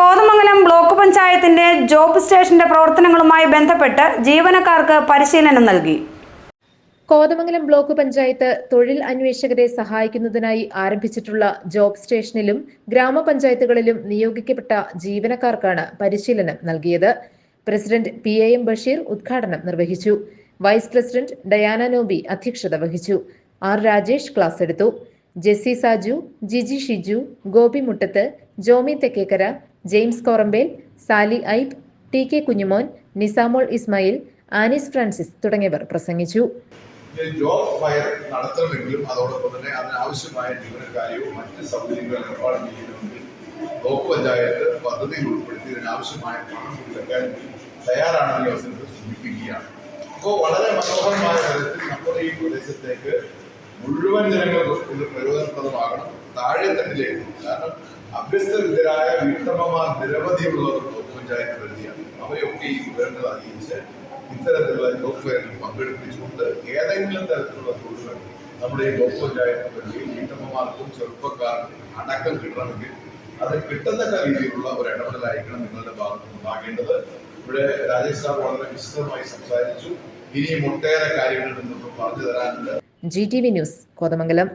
Kothamangalam block പഞ്ചായത്തിന്റെ job സ്റ്റേഷന്റെ പ്രവർത്തനങ്ങളുമായി ബന്ധപ്പെട്ട് ജീവനക്കാർക്ക് പരിശീലനം നൽകി. കോതമംഗലം ബ്ലോക്ക് പഞ്ചായത്ത് തൊഴിൽ അന്വേഷകരെ സഹായിക്കുന്നതിനായി ആരംഭിച്ചിട്ടുള്ള ജോബ് സ്റ്റേഷനിലും ഗ്രാമപഞ്ചായത്തുകളിലും നിയോഗിക്കപ്പെട്ട ജീവനക്കാർക്കാണ് പരിശീലനം നൽകിയത്. പ്രസിഡന്റ് PAM ബഷീർ ഉദ്ഘാടനം നിർവഹിച്ചു. വൈസ് പ്രസിഡന്റ് ഡയാന നോബി അധ്യക്ഷത വഹിച്ചു. R രാജേഷ് ക്ലാസ് എടുത്തു. ജെസ്സി സാജു, ജിജി ഷിജു, ഗോപി മുട്ടത്ത്, ജോമി തെക്കേക്കര, ജെയിംസ് കോറമ്പേൽ, സാലി ഐബ്, TK കുഞ്ഞുമോൻ, നിസാമോൾ ഇസ്മായിൽ, ആനിസ് ഫ്രാൻസിസ് തുടങ്ങിയവർ പ്രസംഗിച്ചു. ജോബ് ഫയർ നടത്തണമെങ്കിലും അതോടൊപ്പം തന്നെ അതിനാവശ്യമായ ജീവനക്കാരെയും മറ്റ് സൗകര്യങ്ങളും ഏർപ്പാട് ചെയ്യുന്നതിൽ ബ്ലോക്ക് പഞ്ചായത്ത് പദ്ധതിയിൽ ഉൾപ്പെടുത്തി ഇതിനാവശ്യമായ പണം കൊടുക്കാൻ തയ്യാറാണെന്ന ഈ അവസരത്തിൽ സൂചിപ്പിക്കുകയാണ്. അപ്പോൾ വളരെ മനോഹരമായ തരത്തിൽ നമ്മുടെ ഈ പ്രദേശത്തേക്ക് മുഴുവൻ ജനങ്ങൾക്കും ഇത് പ്രയോജനപ്രദമാകണം. താഴെത്തട്ടിലേക്ക്, കാരണം അഭ്യസ്തവിദ്യരായ വീട്ടമ്മമാർ നിരവധിയുള്ളവർ ബ്ലോക്ക് പഞ്ചായത്ത് പരിധിയാണ്. അവരെയൊക്കെ ഈ വിവരങ്ങൾ അറിയിച്ച് ഇത്തരത്തിലുള്ള ജോബ് ഫെയറിൽ പങ്കെടുപ്പിച്ചുകൊണ്ട് ഏതെങ്കിലും തരത്തിലുള്ള തൊഴിലുകൾ നമ്മുടെ ഈ ബ്ലോക്ക് പഞ്ചായത്ത് പരിധിയിൽ വീട്ടമ്മമാർക്കും ചെറുപ്പക്കാർക്കും അടക്കം കിട്ടണമെങ്കിൽ അത് കിട്ടുന്ന രീതിയിലുള്ള ഒരു ഇടപെടലായിരിക്കണം നിങ്ങളുടെ ഭാഗത്ത് ഉണ്ടാകേണ്ടത്. ഇവിടെ രാജേഷ് സാർ വളരെ വിശദമായി സംസാരിച്ചു. ഇനിയും ഒട്ടേറെ കാര്യങ്ങൾ നിങ്ങൾക്ക് പറഞ്ഞു തരാനുണ്ട്. GTV news Kothamangalam.